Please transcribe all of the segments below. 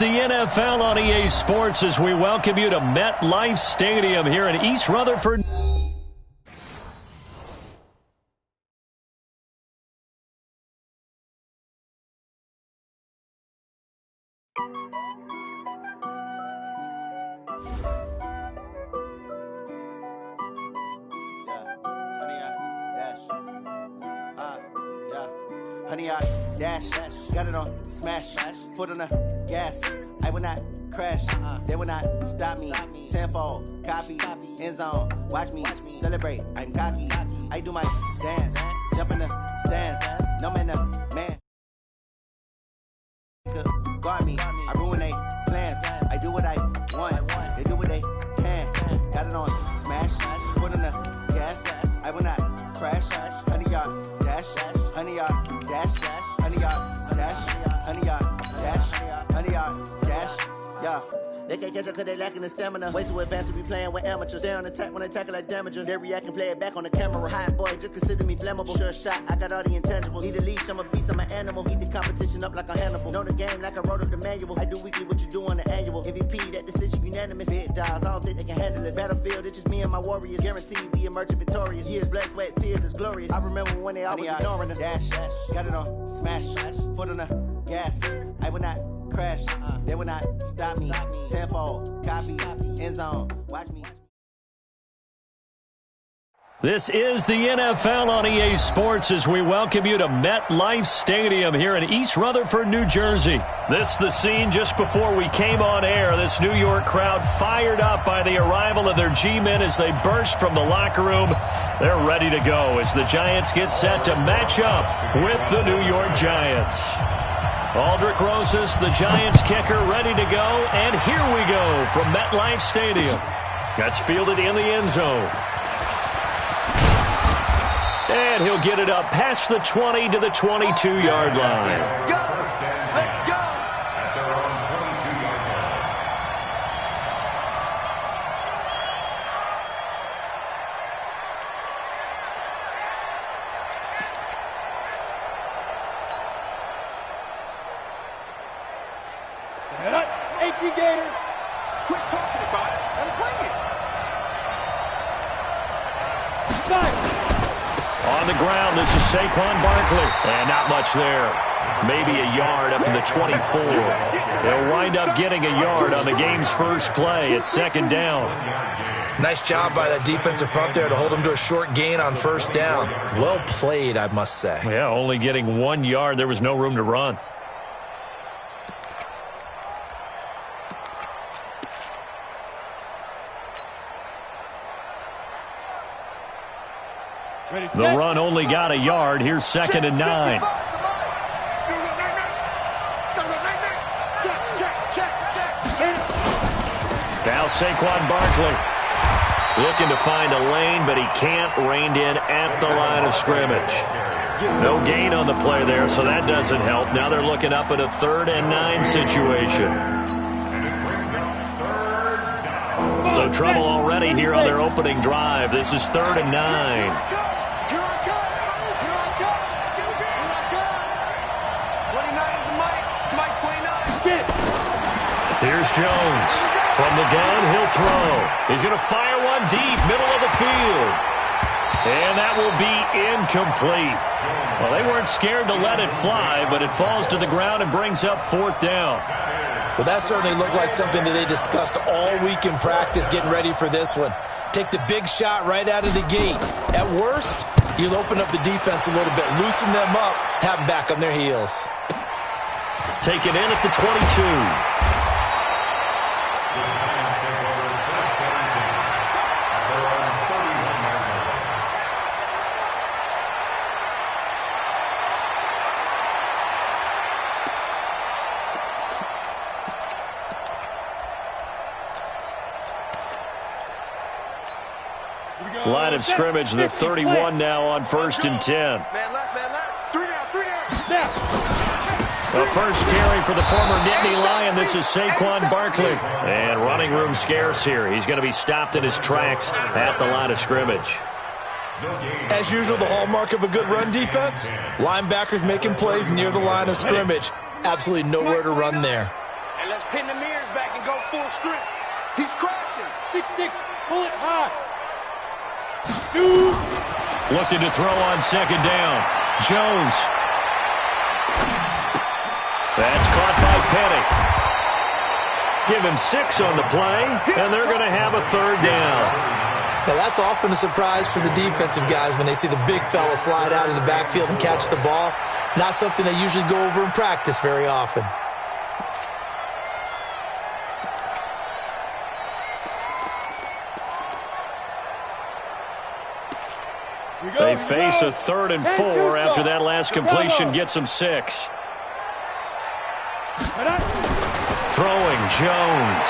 The NFL on EA Sports as we welcome you to MetLife Stadium here in East Rutherford. Honey, I dash, got it on smash, foot on the gas. I will not crash, they will not stop me. Tenfold, copy, end zone, watch me celebrate. I'm cocky, I do my dance, jump in the stands. No man, man could guard me. I ruin they plans. I do what I want, they do what they can. Got it on smash, foot on the gas. I will not crash, honey, y'all dash, honey, y'all dash, honey, y'all dash, honey, y'all dash, honey, y'all dash, yeah. They can't catch up cause they lacking the stamina. Way too advanced to be playing with amateurs. Stay on attack when they tackle like damager. They react and play it back on the camera. Hot boy, just consider me flammable. Sure shot, I got all the intangibles. Need a leash, I'm a beast, I'm an animal. Eat the competition up like a Hannibal. Know the game like I wrote up the manual. I do weekly what you do on the annual. MVP, that decision unanimous. Big dogs, I don't think they can handle this. Battlefield, it's just me and my warriors. Guaranteed we emerging victorious. Years, blood, sweat, tears, is glorious. I remember when they always ignoring us. Dash, got it on smash, foot on the gas. I will not crash, they will not stop me. Tenfold, copy, end zone, watch me. This is the NFL on EA Sports as we welcome you to MetLife Stadium here in East Rutherford, New Jersey. This is the scene just before we came on air. This New York crowd fired up by the arrival of their G-men as they burst from the locker room. They're ready to go as the Giants get set to match up with the New York Giants. Aldrich Rosas, the Giants kicker, ready to go. And here we go from MetLife Stadium. That's fielded in the end zone. And he'll get it up past the 20 to the 22-yard line. Let's go! Let's go! At their own 22-yard line. Set up, HE Gator. Quit talking about it. Let him bring it. Nice. On the ground, this is Saquon Barkley. And not much there. Maybe a yard up to the 24. They'll wind up getting a yard on the game's first play. It's second down. Nice job by that defensive front there to hold him to a short gain on first down. Well played, I must say. Yeah, only getting 1 yard. There was no room to run. The run only got a yard. Here's second and 9. Now Saquon Barkley looking to find a lane, but he can't. Reined in at the line of scrimmage. No gain on the play there, so that doesn't help. Now they're looking up at a 3rd and 9 situation. So trouble already here on their opening drive. This is 3rd and 9. Here's Jones. From the gun, he'll throw. He's going to fire one deep, middle of the field. And that will be incomplete. Well, they weren't scared to let it fly, but it falls to the ground and brings up 4th down. Well, that certainly looked like something that they discussed all week in practice getting ready for this one. Take the big shot right out of the gate. At worst, you'll open up the defense a little bit, loosen them up, have them back on their heels. Taken in at the 22. Line of scrimmage, the 31 now on 1st and 10. Man left. 3 down. The first carry for the former Nittany Lion. This is Saquon Barkley. And running room scarce here. He's going to be stopped in his tracks at the line of scrimmage. As usual, the hallmark of a good run defense, linebackers making plays near the line of scrimmage. Absolutely nowhere to run there. And let's Pin the mirrors back and go full strength. He's crashing. 6'6", pull it high. Shoot. Looking to throw on second down. Jones. That's caught by Petty. Give him 6 on the play, and they're going to have a third down. Now, that's often a surprise for the defensive guys when they see the big fella slide out of the backfield and catch the ball. Not something they usually go over in practice very often. They face a 3rd and 4 after that last completion gets them 6. Throwing Jones.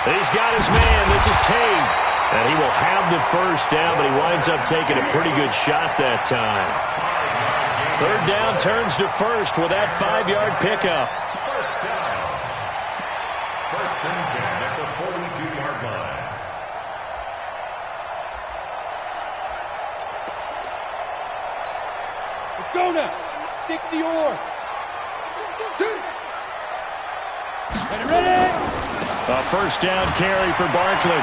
He's got his man. This is Tate. And he will have the first down, but he winds up taking a pretty good shot that time. 3rd down turns to 1st with that 5-yard pickup. First down. 1st and 10 at the 42-yard line. Let's go now. 60 or. Ready? A first down carry for Barkley.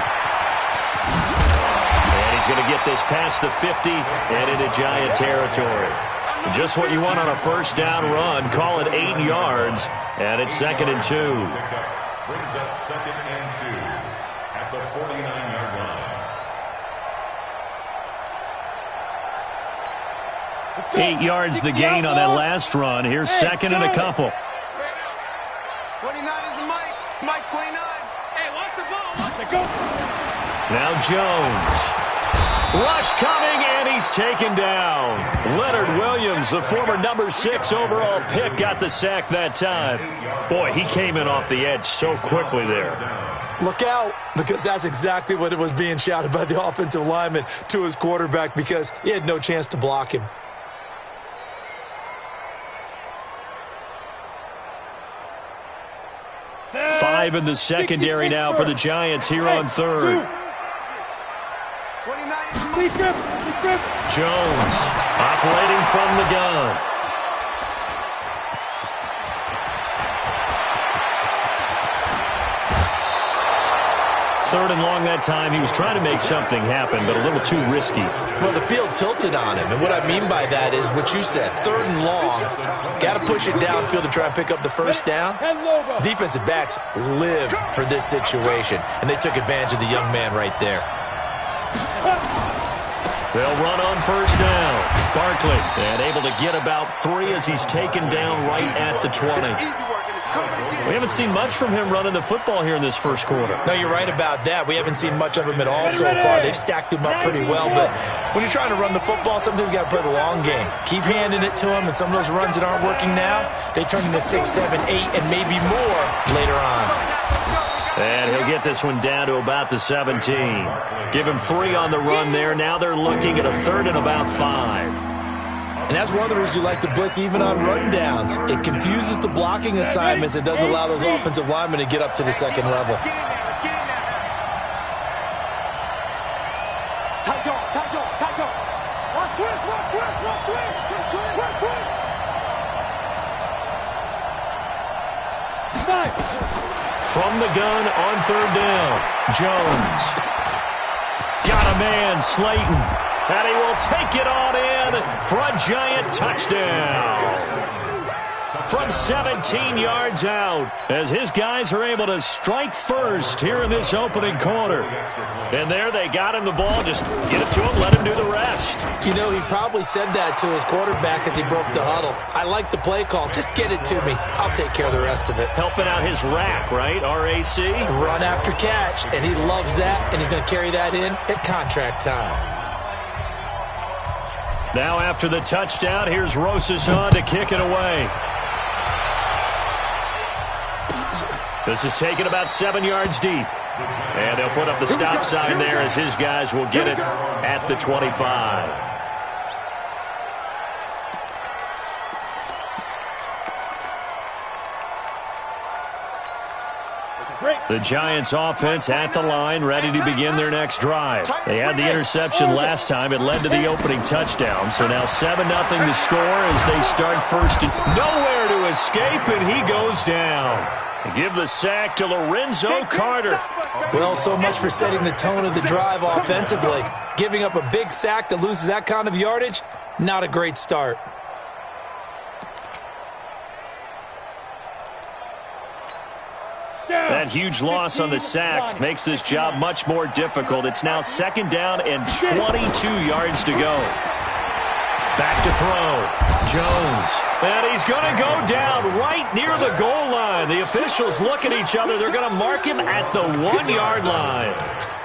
And he's going to get this past the 50 and into Giant territory. Just what you want on a first down run. Call it 8 yards, and it's 2nd and 2. Brings up 2nd and 2 at the 49-yard line. 8 yards the gain on that last run. Here's 2nd and a couple. 29 is the Mike. Mike 29. Hey, watch the ball. Watch it go. Now Jones. Rush coming, and he's taken down. Leonard Williams, the former number 6 overall pick, got the sack that time. Boy, he came in off the edge so quickly there. Look out, because that's exactly what it was being shouted by the offensive lineman to his quarterback, because he had no chance to block him. Five in the secondary now for the Giants here on 3rd. Jones operating from the gun. Third and long that time. He was trying to make something happen, but a little too risky. Well, the field tilted on him, and what I mean by that is what you said. 3rd and long, got to push it downfield to try and pick up the first down. Defensive backs live for this situation, and they took advantage of the young man right there. They'll run on first down. Barkley, and able to get about 3 as he's taken down right at the 20. We haven't seen much from him running the football here in this first quarter. No, you're right about that. We haven't seen much of him at all so far. They've stacked him up pretty well, but when you're trying to run the football, sometimes you got to play the long game. Keep handing it to him, and some of those runs that aren't working now, they turn into 6, 7, 8, and maybe more later on. And he'll get this one down to about the 17. Give him 3 on the run there. Now they're looking at a 3rd and about 5. And that's one of the reasons you like to blitz even on run downs. It confuses the blocking assignments. It doesn't allow those offensive linemen to get up to the second level. From the gun on 3rd down, Jones. Got a man, Slayton. And he will take it on in for a Giant touchdown. From 17 yards out, as his guys are able to strike first here in this opening quarter. And there they got him the ball. Just get it to him, let him do the rest. You know, he probably said that to his quarterback as he broke the huddle. I like the play call. Just get it to me. I'll take care of the rest of it. Helping out his rack, right? R-A-C? Run after catch, and he loves that, and he's going to carry that in at contract time. Now after the touchdown, here's Rosas on to kick it away. This is taken about 7 yards deep. And they'll put up the stop sign there as his guys will get it at the 25. The Giants offense at the line, ready to begin their next drive. They had the interception last time. It led to the opening touchdown. So now 7-0 to score as they start first. Nowhere to escape, and he goes down. Give the sack to Lorenzo Carter. Well, so much for setting the tone of the drive offensively. Giving up a big sack that loses that kind of yardage, not a great start. That huge loss on the sack makes this job much more difficult. It's now 2nd down and 22 yards to go. Back to throw. Jones. And he's going to go down right near the goal line. The officials look at each other. They're going to mark him at the 1-yard line.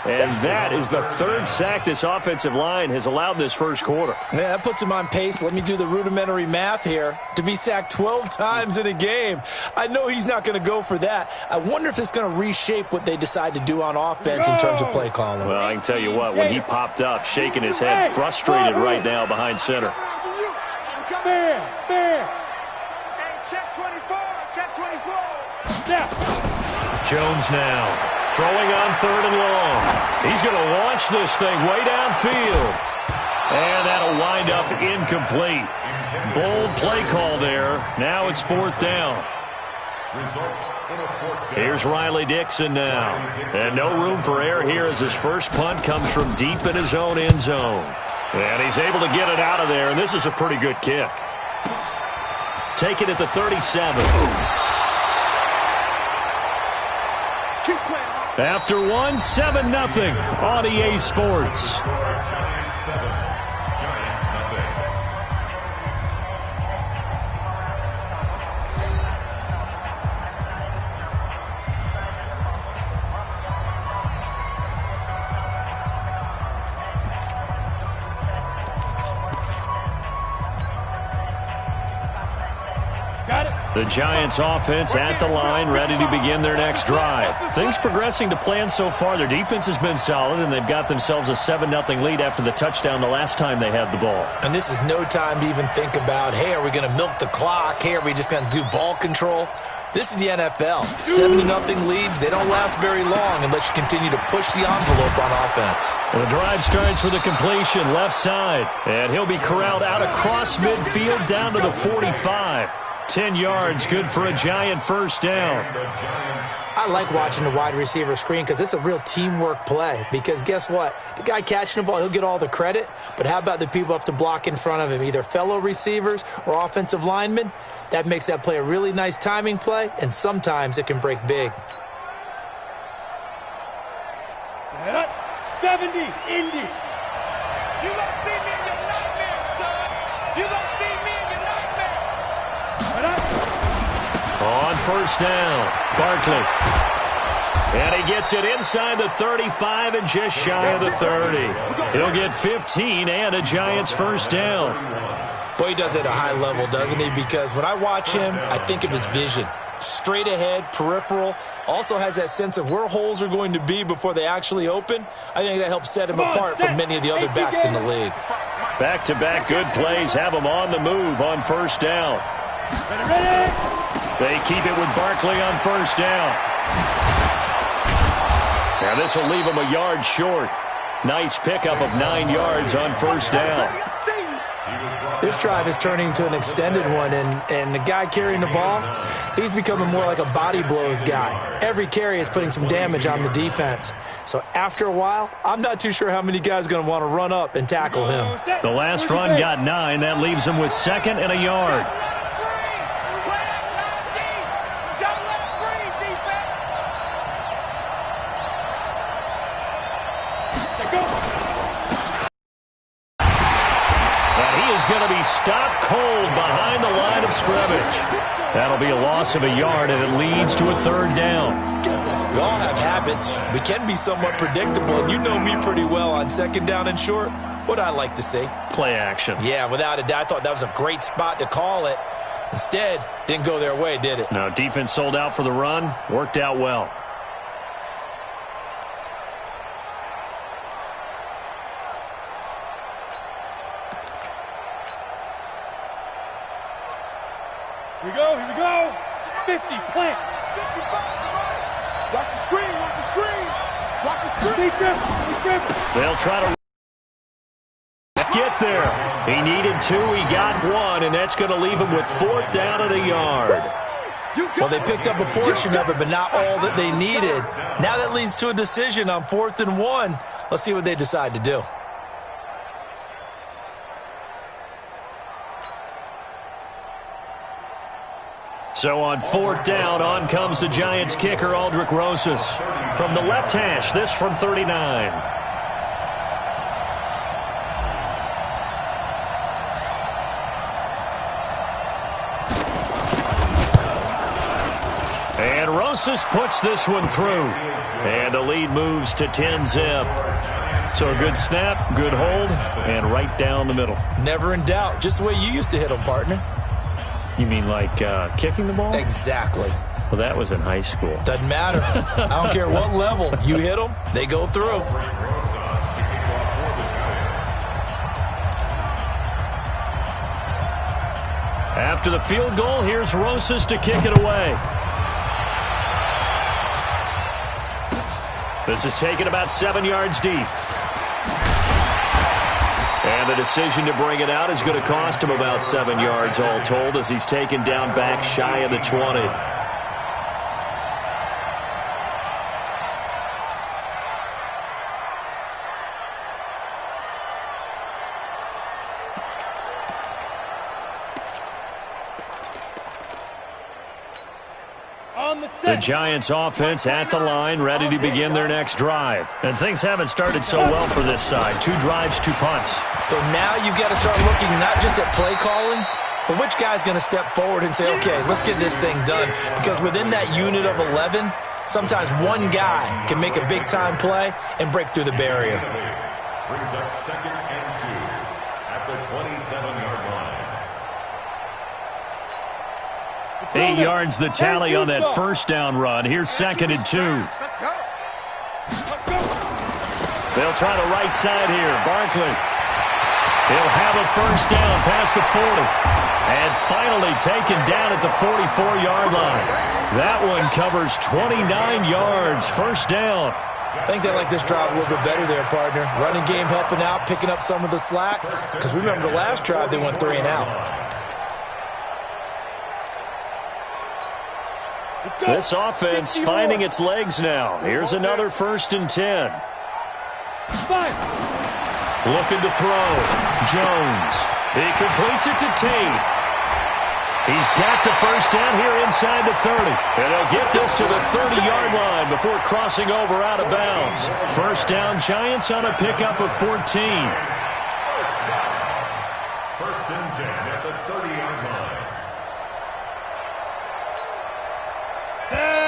And that is the 3rd sack this offensive line has allowed this first quarter. Yeah, that puts him on pace. Let me do the rudimentary math here. To be sacked 12 times in a game, I know he's not going to go for that. I wonder if it's going to reshape what they decide to do on offense in terms of play calling. Well, I can tell you what, when he popped up, shaking his head, frustrated right now behind center. Check 24, check 24. Jones now. Throwing on 3rd and long. He's going to launch this thing way downfield. And that'll wind up incomplete. Bold play call there. Now it's 4th down. Here's Riley Dixon now. And no room for error here as his first punt comes from deep in his own end zone. And he's able to get it out of there, and this is a pretty good kick. Take it at the 37. After 1, 7-0 on EA Sports. The Giants offense at the line, ready to begin their next drive. Things progressing to plan so far. Their defense has been solid, and they've got themselves a 7-0 lead after the touchdown the last time they had the ball. And this is no time to even think about, hey, are we going to milk the clock? Hey, are we just going to do ball control? This is the NFL. 7-0 leads, they don't last very long unless you continue to push the envelope on offense. The drive starts with a completion left side, and he'll be corralled out across midfield down to the 45. 10 yards, good for a Giant first down. I like watching the wide receiver screen because it's a real teamwork play. Because guess what? The guy catching the ball, he'll get all the credit. But how about the people who have to block in front of him, either fellow receivers or offensive linemen? That makes that play a really nice timing play, and sometimes it can break big. Set up, 70, Indy. You don't see me in your nightmare, son. You don't see me in your nightmare. On first down, Barkley. And he gets it inside the 35 and just shy of the 30. He'll get 15 and a Giants first down. Boy, he does it at a high level, doesn't he? Because when I watch him, I think of his vision. Straight ahead, peripheral. Also has that sense of where holes are going to be before they actually open. I think that helps set him apart from many of the other backs in the league. Back-to-back good plays have him on the move on first down. They keep it with Barkley on first down. Now this will leave him a yard short. Nice pickup of 9 yards on first down. This drive is turning into an extended one, and the guy carrying the ball, he's becoming more like a body blows guy. Every carry is putting some damage on the defense. So after a while, I'm not too sure how many guys are going to want to run up and tackle him. The last run got 9. That leaves him with 2nd and a yard. Going to be stopped cold behind the line of scrimmage. That'll be a loss of a yard, and it leads to a 3rd down. We all have habits. We can be somewhat predictable, and you know me pretty well on 2nd down and short. What I like to see? Play action. Yeah, without a doubt. I thought that was a great spot to call it. Instead, didn't go their way, did it? No, defense sold out for the run. Worked out well. Here we go, 50, plant. 55, They'll try to get there. He needed 2, he got 1, and that's going to leave him with 4th down and a yard. Well, they picked up a portion of it, but not all that they needed. Now that leads to a decision on 4th and 1. Let's see what they decide to do. So on 4th down, on comes the Giants kicker, Aldrich Rosas. From the left hash, this from 39. And Rosas puts this one through. And the lead moves to 10-zip. So a good snap, good hold, and right down the middle. Never in doubt. Just the way you used to hit them, partner. You mean like kicking the ball? Exactly. Well, that was in high school. Doesn't matter. I don't care what level. You hit them, they go through. After the field goal, here's Rosas to kick it away. This is taken about 7 yards deep. And the decision to bring it out is going to cost him about 7 yards all told as he's taken down back shy of the 20. The Giants offense at the line, ready to begin their next drive. And things haven't started so well for this side. 2 drives, 2 punts. So now you've got to start looking not just at play calling, but which guy's going to step forward and say, okay, let's get this thing done. Because within that unit of 11, sometimes one guy can make a big-time play and break through the barrier. Brings up 2nd and 2 at the 27-yard line. 8 yards the tally on that first down run. Here's 2nd and 2. They'll try the right side here. Barkley. He'll have a first down past the 40. And finally taken down at the 44-yard line. That one covers 29 yards. First down. I think they like this drive a little bit better there, partner. Running game helping out, picking up some of the slack. Because remember the last drive, they went 3 and out. This offense finding its legs now. Here's another 1st and 10. Looking to throw. Jones. He completes it to Tate. He's got the first down here inside the 30. And he'll get this to the 30-yard line before crossing over out of bounds. First down, Giants on a pickup of 14. 1st and 10 at the 30-yard line.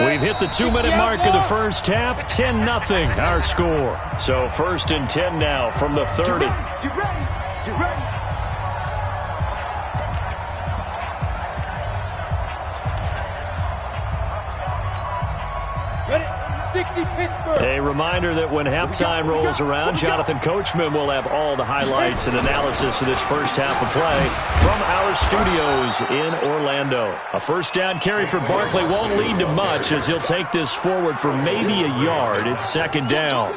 We've hit the 2-minute mark of the first half. 10-0 our score. So 1st and 10 now from the 30. You ready? You ready? Ready? 60 Pittsburgh. A reminder that when halftime rolls around, Jonathan Coachman will have all the highlights and analysis of this first half of play from our studios in Orlando. A first down carry for Barkley won't lead to much as he'll take this forward for maybe a yard. It's 2nd down.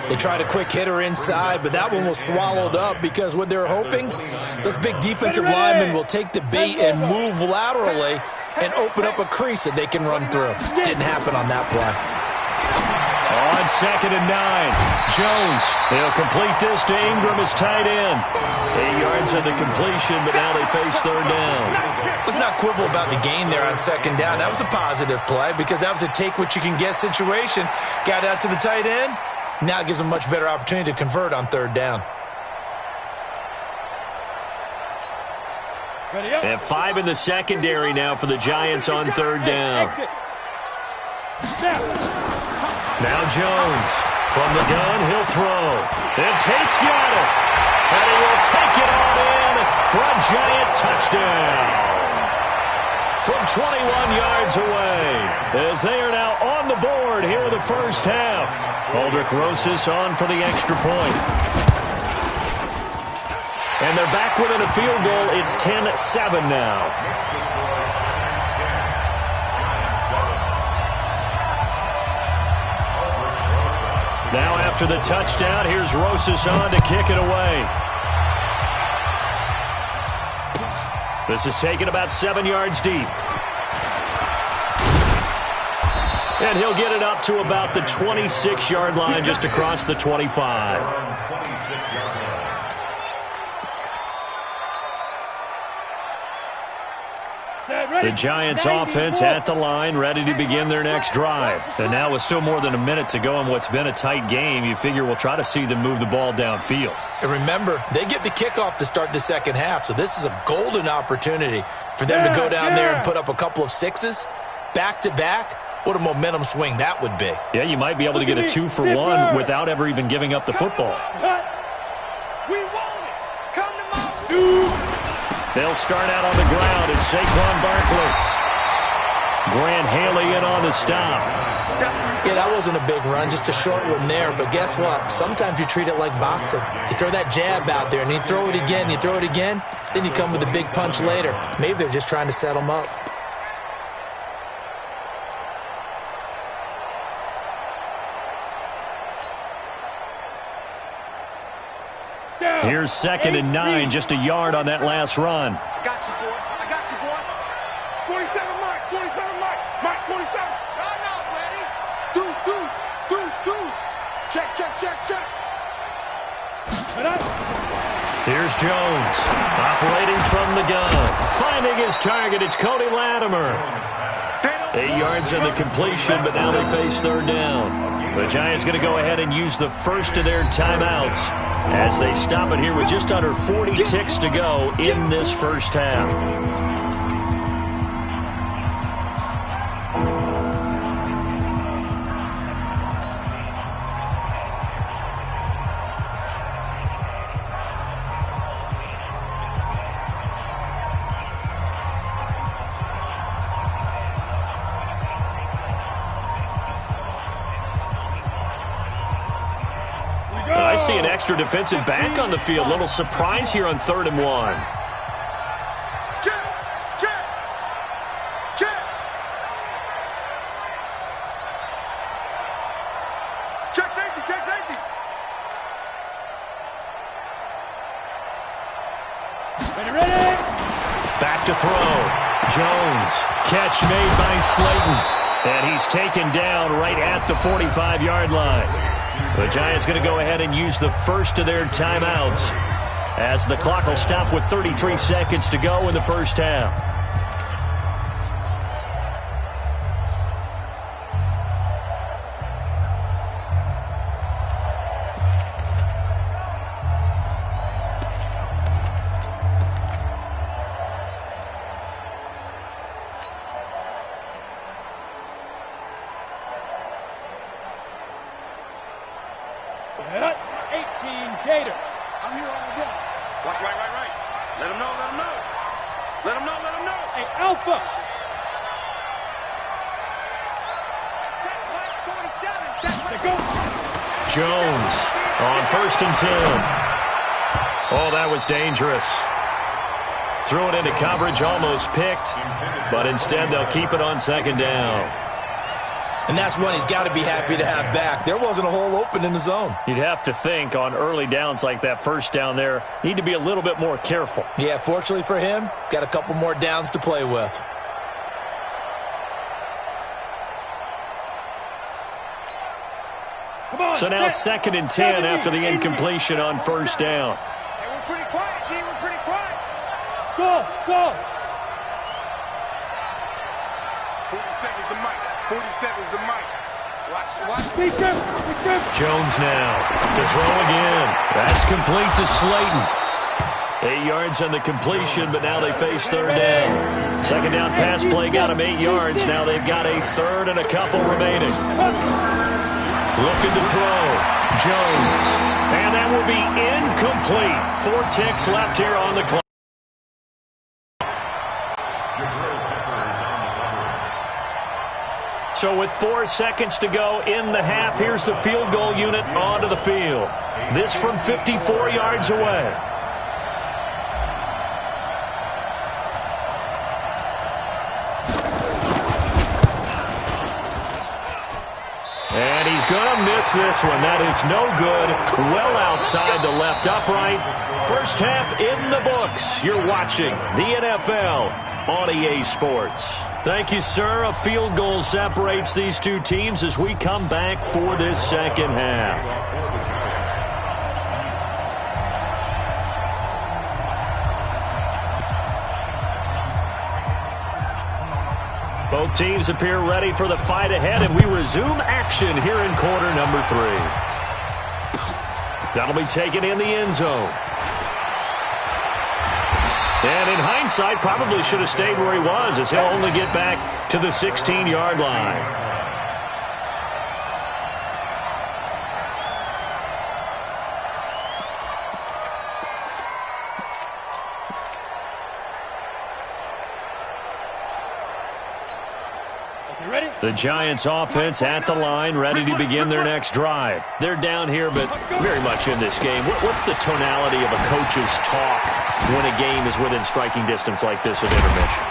They tried a quick hitter inside, but that one was swallowed up because what they're hoping, those big defensive linemen will take the bait and move laterally and open up a crease that they can run through. Didn't happen on that play. On 2nd and 9, Jones. He'll complete this to Ingram as tight end. 8 yards on the completion, but now they face 3rd down. Let's not quibble about the gain there on 2nd down. That was a positive play because that was a take-what-you-can-get situation. Got out to the tight end. Now it gives them a much better opportunity to convert on 3rd down. And 5 in the secondary now for the Giants on 3rd down. Now Jones. From the gun, he'll throw. And Tate's got it. And he will take it on in for a Giant touchdown. From 21 yards away. As they are now on the board here in the first half. Aldrich Rosas on for the extra point. And they're back within a field goal. It's 10-7 now. Now After the touchdown, here's Rosas on to kick it away. This is taken about 7 yards deep. And he'll get it up to about the 26-yard line, just across the 25. The Giants offense at the line, ready to begin their next drive. And now with still more than a minute to go in what's been a tight game, you figure we'll try to see them move the ball downfield. And remember, they get the kickoff to start the second half, so this is a golden opportunity for them to go down there and put up a couple of sixes back-to-back. What a momentum swing that would be. Yeah, you might be able to get a 2-for-1 without ever even giving up the football. We want it. Come to my dude. They'll start out on the ground. It's Saquon Barkley. Grant Haley in on the stop. Yeah, that wasn't a big run, just a short one there. But guess what? Sometimes you treat it like boxing. You throw that jab out there, and you throw it again, then you come with a big punch later. Maybe they're just trying to set them up. Here's 2nd and 9, just a yard on that last run. I got you, boy. I got you, boy. 47 Mike. 47 Mike. Mike 47. I'm not ready. Deuce. Check. Here's Jones, operating from the gun. Finding his target, it's Cody Latimer. 8 yards on the completion, but now they face 3rd down. The Giants going to go ahead and use the first of their timeouts as they stop it here with just under 40 ticks to go in this first half. I see an extra defensive back on the field. Little surprise here on 3rd and 1. Check safety. Ready. Back to throw. Jones. Catch made by Slayton. And he's taken down right at the 45-yard line. The Giants going to go ahead and use the first of their timeouts as the clock will stop with 33 seconds to go in the first half. Set. 18 Gator. I'm here all day. Watch right. Let him know. Hey, Alpha. Check, go. Jones on 1st and 10. Oh, that was dangerous. Threw it into coverage, almost picked, but instead they'll keep it on 2nd down. And that's one he's got to be happy to have back. There wasn't a hole open in the zone. You'd have to think on early downs like that first down there, need to be a little bit more careful. Yeah, fortunately for him, got a couple more downs to play with. Come on, So now 2nd and 10 after the incompletion on 1st down. Hey, we're pretty quiet, D. We're pretty quiet. Go. 40 seconds to Mike. 40 seconds to Mike. Watch. Be good. Jones now to throw again. That's complete to Slayton. 8 yards on the completion, but now they face 3rd down. 2nd down pass play got them 8 yards. Now they've got a 3rd and a couple remaining. Looking to throw. Jones. And that will be incomplete. 4 ticks left here on the clock. So with 4 seconds to go in the half, here's the field goal unit onto the field. This from 54 yards away. And he's going to miss this one. That is no good. Well outside the left upright. First half in the books. You're watching the NFL on EA Sports. Thank you, sir. A field goal separates these two teams as we come back for this second half. Both teams appear ready for the fight ahead, and we resume action here in quarter number 3. That'll be taken in the end zone. And in hindsight, probably should have stayed where he was, as he'll only get back to the 16-yard line. The Giants offense at the line, ready to begin their next drive. They're down here, but very much in this game. What's the tonality of a coach's talk when a game is within striking distance like this at intermission?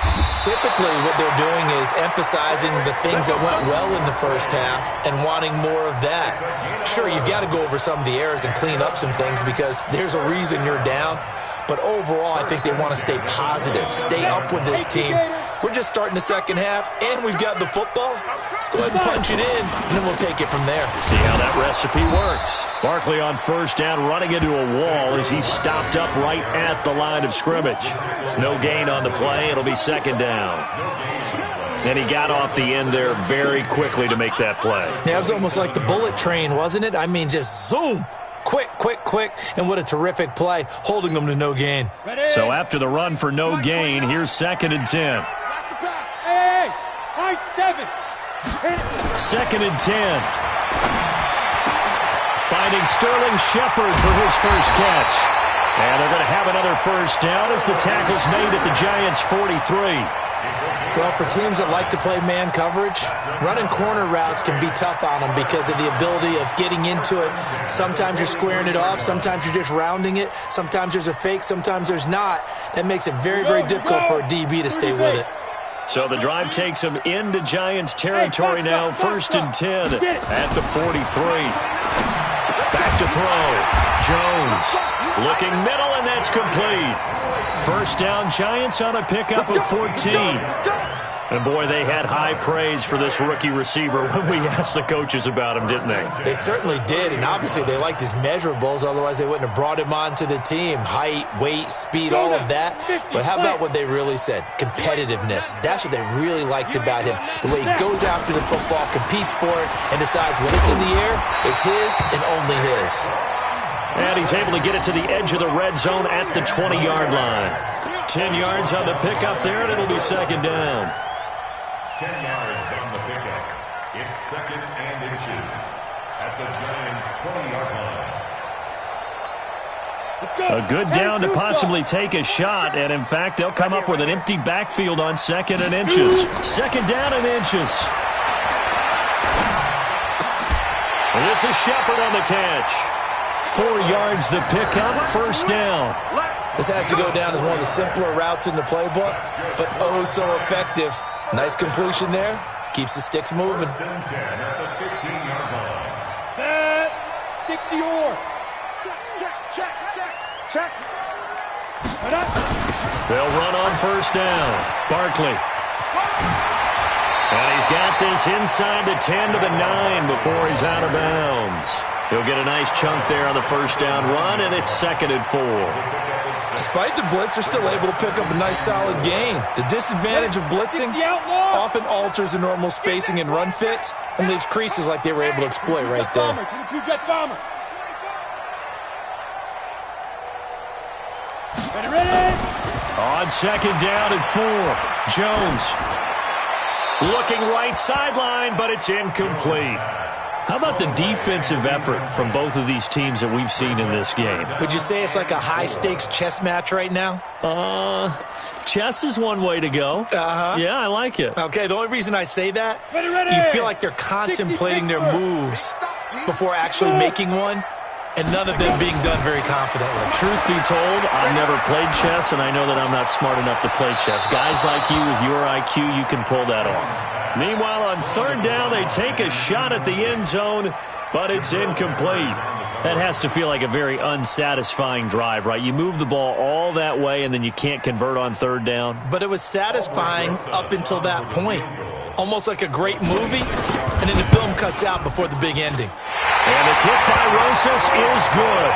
Typically, what they're doing is emphasizing the things that went well in the first half and wanting more of that. Sure, you've got to go over some of the errors and clean up some things because there's a reason you're down. But overall, I think they want to stay positive, stay up with this team. We're just starting the second half, and we've got the football. Let's go ahead and punch it in, and then we'll take it from there. See how that recipe works. Barkley on first down, running into a wall as he's stopped up right at the line of scrimmage. No gain on the play. It'll be second down. And he got off the end there very quickly to make that play. Yeah, it was almost like the bullet train, wasn't it? I mean, just zoom. Quick, quick, quick, and what a terrific play, holding them to no gain. So after the run for no gain, here's 2nd and 10. Hey, high 7. 2nd and 10. Finding Sterling Shepard for his first catch. And they're going to have another first down as the tackle's made at the Giants' 43. Well, for teams that like to play man coverage, running corner routes can be tough on them because of the ability of getting into it. Sometimes you're squaring it off. Sometimes you're just rounding it. Sometimes there's a fake. Sometimes there's not. That makes it very, very difficult for a DB to stay with it. So the drive takes them into Giants territory now. 1st and 10 at the 43. Back to throw. Jones looking middle, and that's complete. First down, Giants on a pickup of 14. And, boy, they had high praise for this rookie receiver when we asked the coaches about him, didn't they? They certainly did, and obviously they liked his measurables. Otherwise, they wouldn't have brought him onto the team. Height, weight, speed, all of that. But how about what they really said? Competitiveness. That's what they really liked about him. The way he goes after the football, competes for it, and decides when it's in the air, it's his and only his. And he's able to get it to the edge of the red zone at the 20-yard line. 10 yards on the pickup there, and it'll be second down. 10 yards on the pickup. It's 2nd and inches at the Giants' 20-yard line. A good down to possibly take a shot, and in fact, they'll come up with an empty backfield on 2nd and inches. 2nd down and inches. And this is Shepard on the catch. 4 yards the pickup, first down. This has to go down as one of the simpler routes in the playbook, but oh so effective. Nice completion there. Keeps the sticks moving. First and 10 at the 15-yard line. Set. 60 or. Check. They'll run on first down. Barkley. And he's got this inside the 10 to the 9 before he's out of bounds. He'll get a nice chunk there on the first down run, and it's 2nd and 4. Despite the blitz, they're still able to pick up a nice solid gain. The disadvantage of blitzing often alters the normal spacing and run fits and leaves creases like they were able to exploit right there. Ready? On 2nd down and 4, Jones looking right sideline, but it's incomplete. How about the defensive effort from both of these teams that we've seen in this game? Would you say it's like a high-stakes chess match right now? Chess is one way to go. Uh-huh. Yeah, I like it. Okay, the only reason I say that, Ready. you feel like they're contemplating their moves before actually making one. and none of them being done very confidently. Truth be told, I've never played chess, and I know that I'm not smart enough to play chess. Guys like you with your IQ, you can pull that off. Meanwhile, on third down, they take a shot at the end zone, but it's incomplete. That has to feel like a very unsatisfying drive, right? You move the ball all that way, and then you can't convert on third down. But it was satisfying up until that point. Almost like a great movie, and then the film cuts out before the big ending. And the kick by Rosas is good.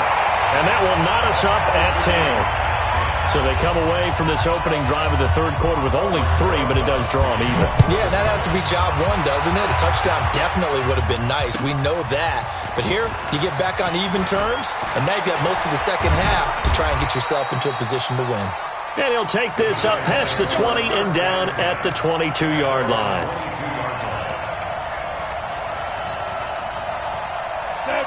And that will knot us up at 10. So they come away from this opening drive of the third quarter with only 3, but it does draw them even. Yeah, that has to be job one, doesn't it? A touchdown definitely would have been nice. We know that. But here, you get back on even terms, and now you've got most of the second half to try and get yourself into a position to win. And he'll take this up past the 20 and down at the 22-yard line.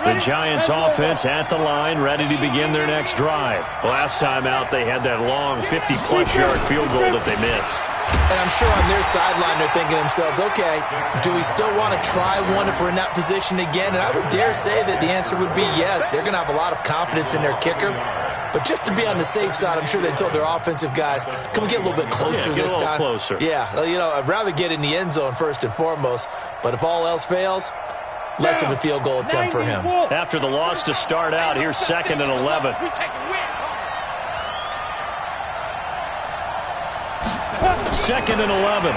The Giants offense at the line, ready to begin their next drive. Last time out, they had that long 50-plus yard field goal that they missed. And I'm sure on their sideline, they're thinking to themselves, okay, do we still want to try one if we're in that position again? And I would dare say that the answer would be yes. They're going to have a lot of confidence in their kicker. But just to be on the safe side, I'm sure they told their offensive guys, can we get a little bit closer this time? Closer. Yeah, you know, I'd rather get in the end zone first and foremost. But if all else fails, less of a field goal attempt for him. After the loss to start out, here's 2nd and 11. Second and 11.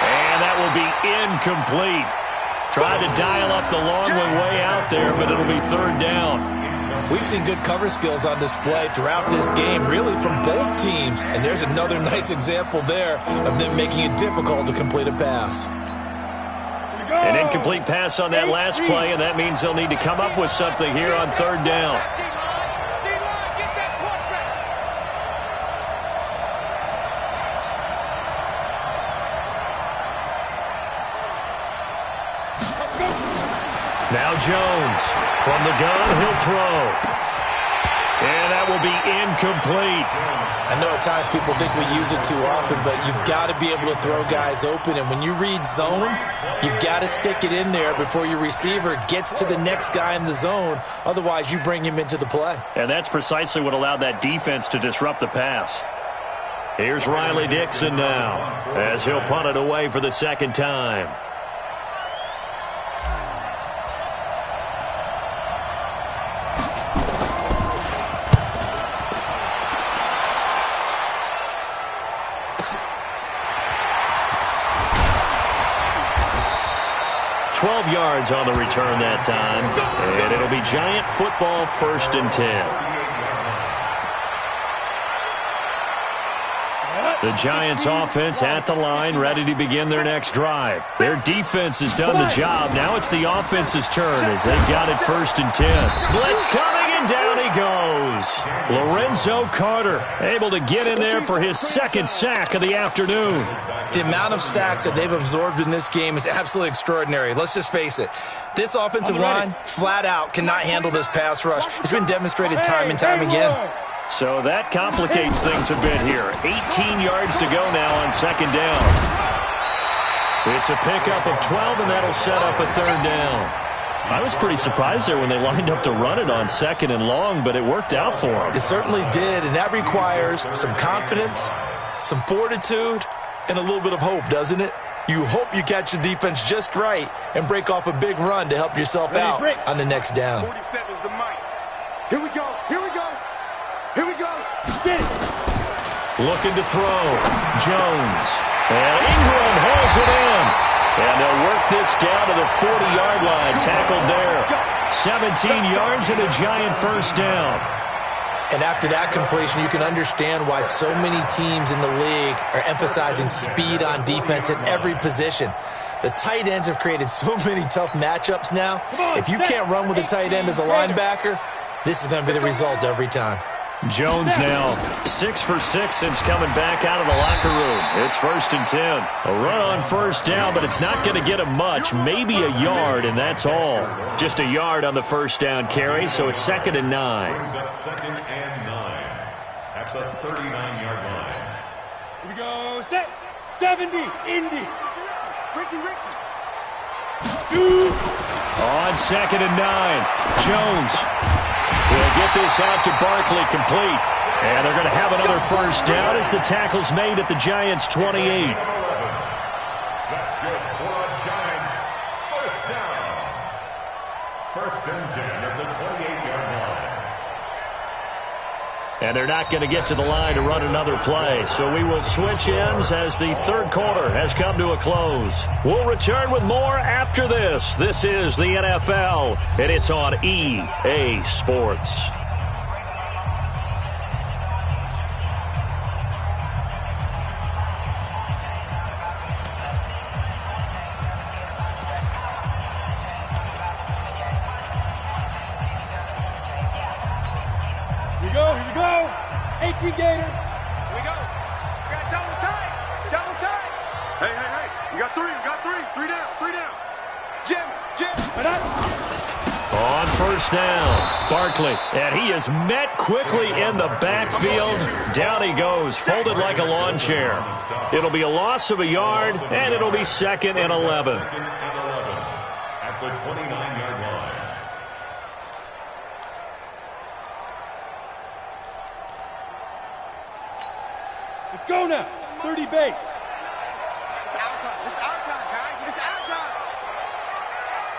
And that will be incomplete. Tried to dial up the long way out there, but it'll be third down. We've seen good cover skills on display throughout this game, really from both teams. And there's another nice example there of them making it difficult to complete a pass. An incomplete pass on that last play, and that means they'll need to come up with something here on third down. Now Jones from the gun, he'll throw. And that will be incomplete. I know at times people think we use it too often, but you've got to be able to throw guys open. And when you read zone, you've got to stick it in there before your receiver gets to the next guy in the zone. Otherwise, you bring him into the play. And that's precisely what allowed that defense to disrupt the pass. Here's Riley Dixon now as he'll punt it away for the second time. Yards on the return that time, and it'll be Giant football, 1st and 10. The Giants offense at the line, ready to begin their next drive. Their defense has done the job. Now it's the offense's turn as they got it 1st and 10. Blitz coming, and down he goes. Lorenzo Carter able to get in there for his 2nd sack of the afternoon. The amount of sacks that they've absorbed in this game is absolutely extraordinary. Let's just face it. This offensive line, flat out, cannot handle this pass rush. It's been demonstrated time and time again. So that complicates things a bit here. 18 yards to go now on 2nd down. It's a pickup of 12, and that'll set up a 3rd down. I was pretty surprised there when they lined up to run it on 2nd and long, but it worked out for them. It certainly did, and that requires some confidence, some fortitude, and a little bit of hope, doesn't it? You hope you catch the defense just right and break off a big run to help yourself out on the next down. 47's the mic. Here we go. Here we go. Here we go. Get it. Looking to throw. Jones. And Ingram holds it in. And they'll work this down to the 40-yard line. Tackled there. 17 yards and a Giant 1st down. And after that completion, you can understand why so many teams in the league are emphasizing speed on defense at every position. The tight ends have created so many tough matchups now. If you can't run with a tight end as a linebacker, this is going to be the result every time. Jones now 6 for 6 since coming back out of the locker room. It's 1st and 10. A run on 1st down, but it's not going to get him much. Maybe a yard, and that's all. Just a yard on the 1st down carry, so it's 2nd and 9. Brings up 2nd and 9 at the 39-yard line. Here we go. Set. 70. Indy. Ricky. On 2nd and 9, Jones will get this out to Barkley, complete. And they're going to have another first down as the tackle's made at the Giants' 28. That's good for the Giants. First down. First and 10 at the 28-yard line. And they're not going to get to the line to run another play. So we will switch ends as the third quarter has come to a close. We'll return with more after this. This is the NFL, and it's on EA Sports. Here we go. 18 Gator. Here we go. We got double tight. Hey. We got three. Three down. Jim. On first down, Barkley, and he is met quickly in the backfield. Down he goes, folded like a lawn chair. It'll be a loss of a yard, and it'll be 2nd and 11. At the 29-yard line. Let's go now. 30 base. It's our time, guys. It's our time.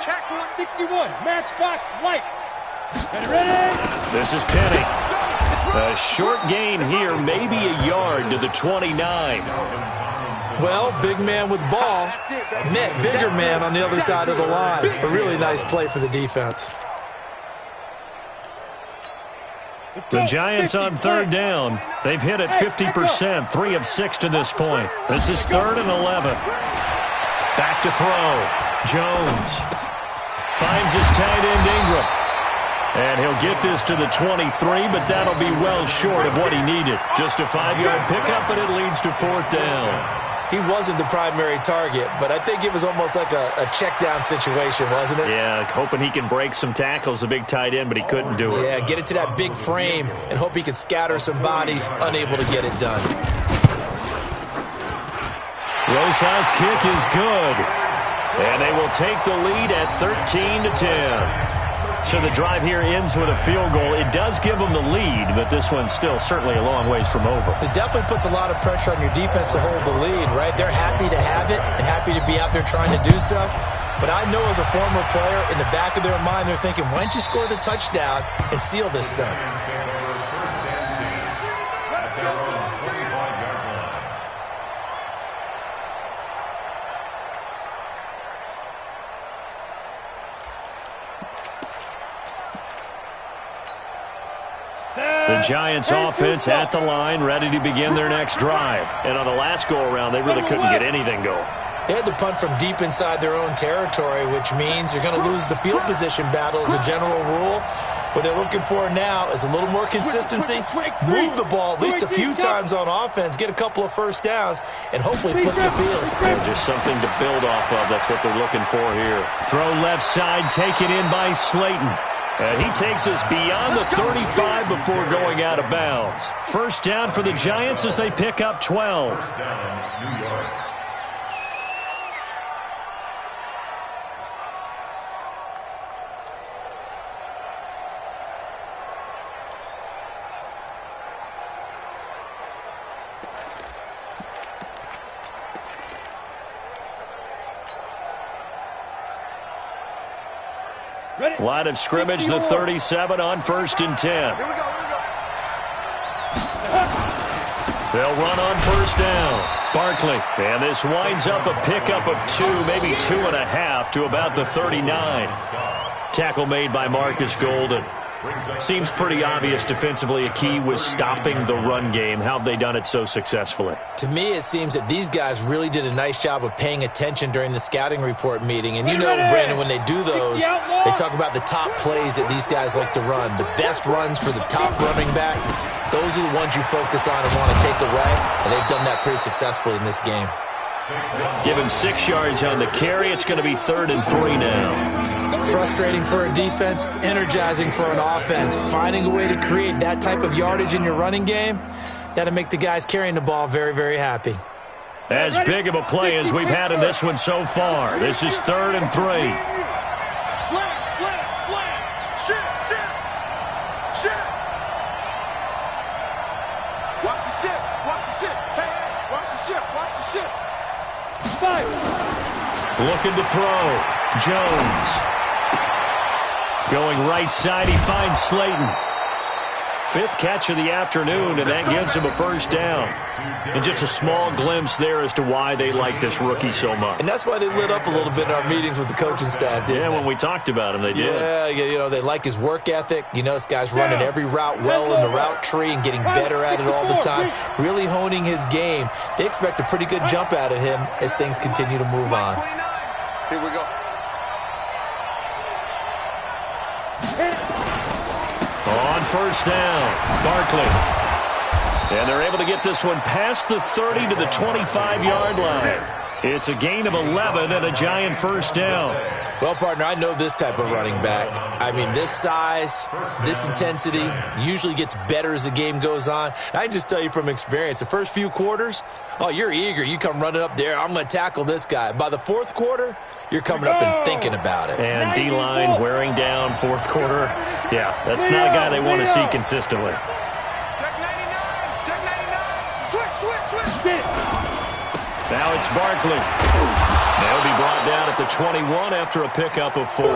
Check for 61. Matchbox lights. Ready? This is Penny. A short gain here, maybe a yard to the 29. Well, big man with ball met bigger man on the other side of the line. A really nice play for the defense. The Giants on third down. They've hit it 50%, 3 of 6 to this point. This is 3rd and 11. Back to throw. Jones finds his tight end Ingram. And he'll get this to the 23, but that'll be well short of what he needed. Just a 5-yard pickup, and it leads to 4th down. He wasn't the primary target, but I think it was almost like a check-down situation, wasn't it? Yeah, hoping he can break some tackles, a big tight end, but he couldn't do it. Yeah, get it to that big frame and hope he can scatter some bodies, unable to get it done. Rosa's kick is good, and they will take the lead at 13-10. So the drive here ends with a field goal. It does give them the lead, but this one's still certainly a long ways from over. It definitely puts a lot of pressure on your defense to hold the lead, right? They're happy to have it and happy to be out there trying to do so. But I know as a former player, in the back of their mind, they're thinking, why don't you score the touchdown and seal this thing? The Giants offense at the line, ready to begin their next drive. And on the last go-around, they really couldn't get anything going. They had to punt from deep inside their own territory, which means you're going to lose the field position battle as a general rule. What they're looking for now is a little more consistency, move the ball at least a few times on offense, get a couple of first downs, and hopefully flip the field. Yeah, just something to build off of. That's what they're looking for here. Throw left side, taken in by Slayton. And he takes us beyond the 35 before going out of bounds. First down for the Giants as they pick up 12. First down, New York. Line of scrimmage, the 37 on 1st and 10. Here we go. They'll run on first down. Barkley, and this winds up a pickup of 2, maybe 2.5 to about the 39. Tackle made by Marcus Golden. Seems pretty obvious defensively a key was stopping the run game. How have they done it so successfully? To me, it seems that these guys really did a nice job of paying attention during the scouting report meeting. And you know, Brandon, when they do those, they talk about the top plays that these guys like to run. The best runs for the top running back, those are the ones you focus on and want to take away. And they've done that pretty successfully in this game. Give him 6 yards on the carry. It's going to be 3rd and 3 now. Frustrating for a defense, energizing for an offense. Finding a way to create that type of yardage in your running game, that'll make the guys carrying the ball very, very happy. As big of a play as we've had in this one so far. This is 3rd and 3. Slam, slam, slam. Shift, shift. Shift. Watch the shift. Watch the shift. Hey, hey. Watch the shift. Watch the shift. Five. Looking to throw. Jones. Going right side, he finds Slayton. 5th catch of the afternoon, and that gives him a first down. And just a small glimpse there as to why they like this rookie so much. And that's why they lit up a little bit in our meetings with the coaching staff, didn't they? When we talked about him, they did. Yeah, they like his work ethic. This guy's running every route well in the route tree and getting better at it all the time, really honing his game. They expect a pretty good jump out of him as things continue to move on. Here we go. On first down, Barkley. And they're able to get this one past the 30 to the 25-yard line. It's a gain of 11 and a Giant first down. Well, partner, I know this type of running back. I mean, this size, this intensity usually gets better as the game goes on. I can just tell you from experience, the first few quarters, you're eager. You come running up there, I'm going to tackle this guy. By the 4th quarter, you're coming up and thinking about it. And D-line wearing down 4th quarter. Yeah, that's not a guy they want to see consistently. Check 99. Check 99. Switch. Now it's Barkley. They'll be brought down at the 21 after a pickup of 4.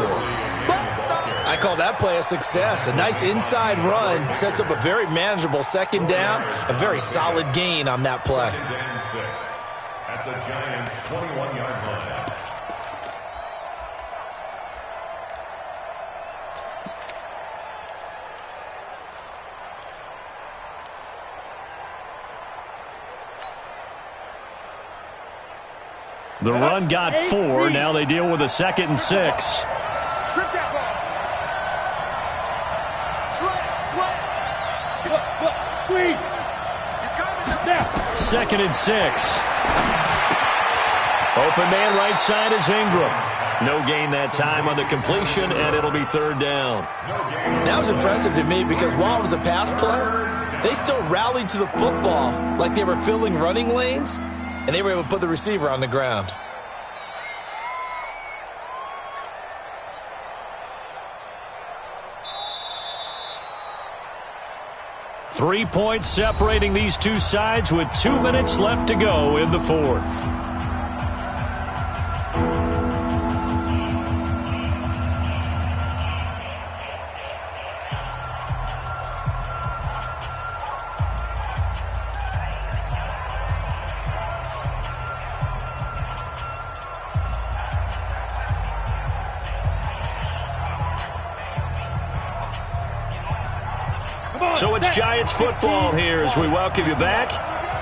I call that play a success. A nice inside run sets up a very manageable second down, a very solid gain on that play. Second and 6 at the Giants' 21-yard line. The run got 4. Now they deal with a 2nd and 6. Strip that ball. Slam. Squeeze. Now. 2nd and 6. Open man right side is Ingram. No gain that time on the completion, and it'll be 3rd down. That was impressive to me because while it was a pass play, they still rallied to the football like they were filling running lanes, and they were able to put the receiver on the ground. Three points separating these two sides with 2 minutes left to go in the 4th. So it's Giants football here as we welcome you back.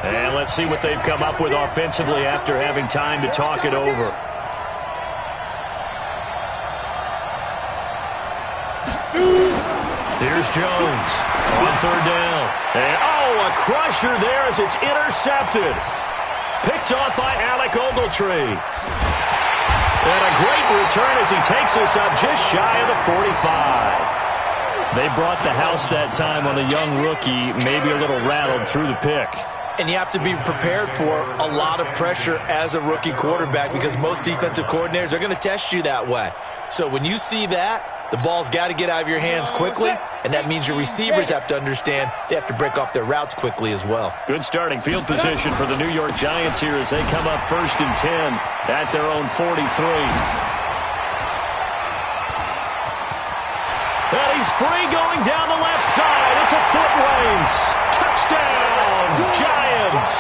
And let's see what they've come up with offensively after having time to talk it over. Here's Jones on 3rd down. And, a crusher there as it's intercepted. Picked off by Alec Ogletree. And a great return as he takes us up just shy of the 45. They brought the house that time on a young rookie, maybe a little rattled through the pick. And you have to be prepared for a lot of pressure as a rookie quarterback because most defensive coordinators are going to test you that way. So when you see that, the ball's got to get out of your hands quickly, and that means your receivers have to understand they have to break off their routes quickly as well. Good starting field position for the New York Giants here as they come up 1st and 10 at their own 43. And he's free going down the left side. It's a foot race. Touchdown, Giants.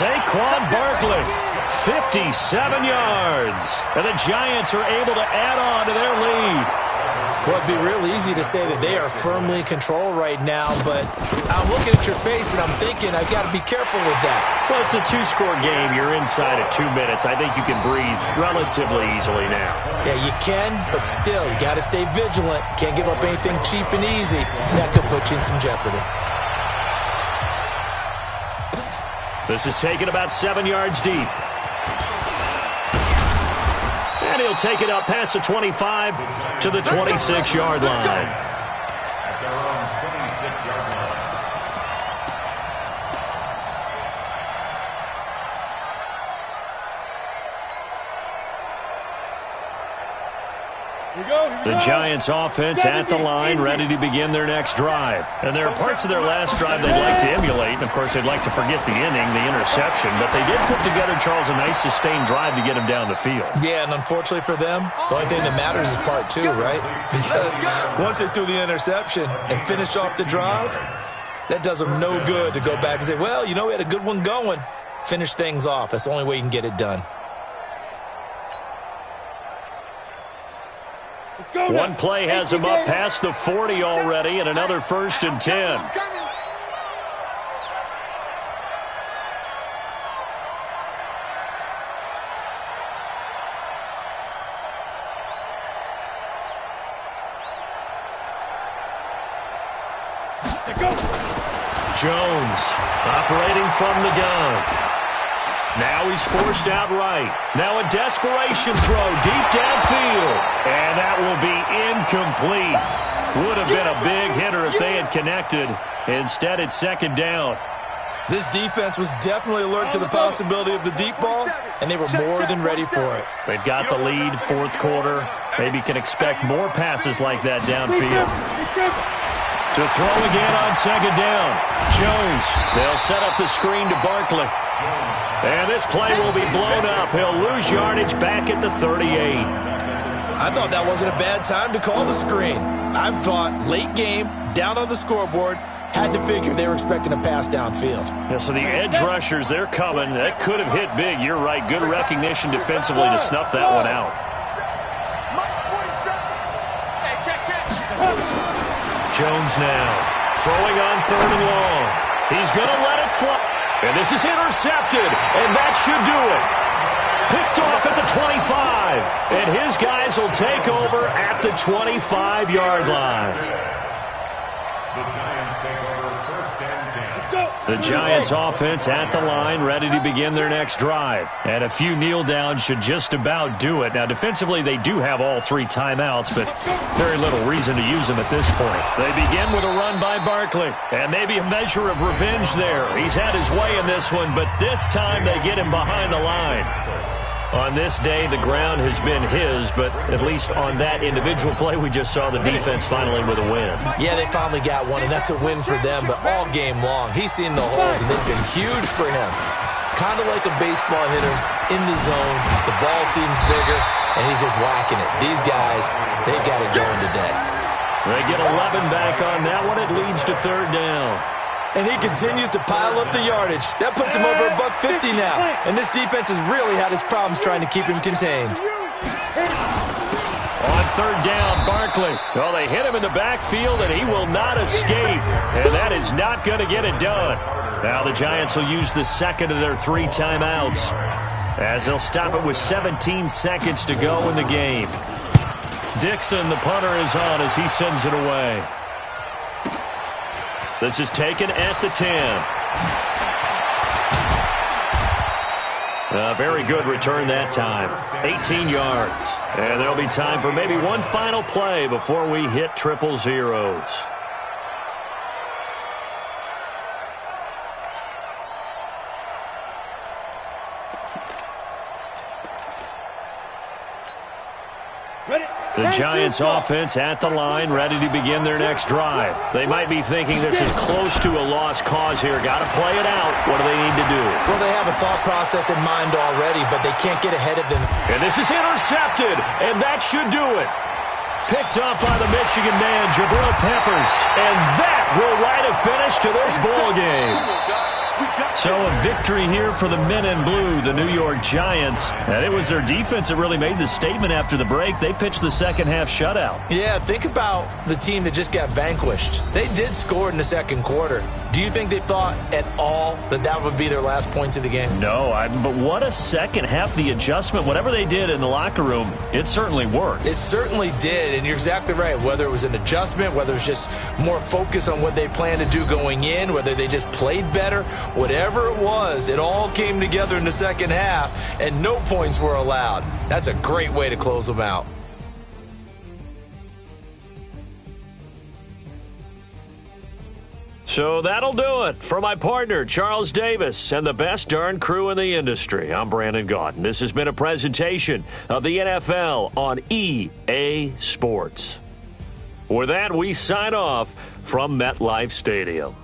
Saquon Barkley, 57 yards. And the Giants are able to add on to their lead. Well, it'd be real easy to say that they are firmly in control right now, but I'm looking at your face and I'm thinking I've got to be careful with that. Well, it's a 2-score game. You're inside at 2 minutes. I think you can breathe relatively easily now. Yeah, you can, but still, you got to stay vigilant. Can't give up anything cheap and easy. That could put you in some jeopardy. This is taken about 7 yards deep. And he'll take it up past the 25 to the 26-yard line. At their own 26-yard line. The Giants offense at the line, ready to begin their next drive. And there are parts of their last drive they'd like to emulate. And, of course, they'd like to forget the inning, the interception. But they did put together, Charles, a nice sustained drive to get him down the field. Yeah, and unfortunately for them, the only thing that matters is part two, right? Because once they threw the interception and finished off the drive, that does them no good to go back and say, well, you know, we had a good one going. Finish things off. That's the only way you can get it done. One play has him up past the 40 already, and another 1st and 10. Jones operating from the gun. Now he's forced out right. Now a desperation throw deep downfield. And that will be incomplete. Would have been a big hitter if they had connected. Instead, it's 2nd down. This defense was definitely alert to the possibility of the deep ball, and they were more than ready for it. They've got the lead, 4th quarter. Maybe can expect more passes like that downfield. To throw again on 2nd down. Jones, they'll set up the screen to Barkley. And this play will be blown up. He'll lose yardage back at the 38. I thought that wasn't a bad time to call the screen. I thought late game, down on the scoreboard, had to figure they were expecting a pass downfield. Yeah, so the edge rushers, they're coming. That could have hit big. You're right. Good recognition defensively to snuff that one out. Jones now throwing on 3rd and long. He's going to let it fly. And this is intercepted, and that should do it. Picked off at the 25, and his guys will take over at the 25-yard line. The Giants take over 1st and 10. The Giants offense at the line, ready to begin their next drive. And a few kneel downs should just about do it. Now, defensively, they do have all 3 timeouts, but very little reason to use them at this point. They begin with a run by Barkley, and maybe a measure of revenge there. He's had his way in this one, but this time they get him behind the line. On this day, the ground has been his, but at least on that individual play, we just saw the defense finally with a win. Yeah, they finally got one, and that's a win for them, but all game long, he's seen the holes, and they've been huge for him. Kind of like a baseball hitter in the zone. The ball seems bigger, and he's just whacking it. These guys, they got it going today. They get 11 back on that one. It leads to 3rd down. And he continues to pile up the yardage. That puts him over $150 now. And this defense has really had its problems trying to keep him contained. On 3rd down, Barkley. Well, they hit him in the backfield, and he will not escape. And that is not going to get it done. Now the Giants will use the 2nd of their 3 timeouts, as they'll stop it with 17 seconds to go in the game. Dixon, the punter, is on as he sends it away. This is taken at the 10. A very good return that time. 18 yards. And there'll be time for maybe one final play before we hit 000. The Giants offense at the line, ready to begin their next drive. They might be thinking this is close to a lost cause here. Got to play it out. What do they need to do? Well, they have a thought process in mind already, but they can't get ahead of them. And this is intercepted, and that should do it. Picked up by the Michigan man, Jabril Peppers. And that will write a finish to this ball game. So a victory here for the men in blue, the New York Giants. And it was their defense that really made the statement after the break. They pitched the second-half shutout. Yeah, think about the team that just got vanquished. They did score in the 2nd quarter. Do you think they thought at all that that would be their last points of the game? No, but what a second half. The adjustment, whatever they did in the locker room, it certainly worked. It certainly did, and you're exactly right. Whether it was an adjustment, whether it was just more focus on what they planned to do going in, whether they just played better, whatever it was, it all came together in the second half, and no points were allowed. That's a great way to close them out. So that'll do it. For my partner, Charles Davis, and the best darn crew in the industry, I'm Brandon Gaudin. This has been a presentation of the NFL on EA Sports. With that, we sign off from MetLife Stadium.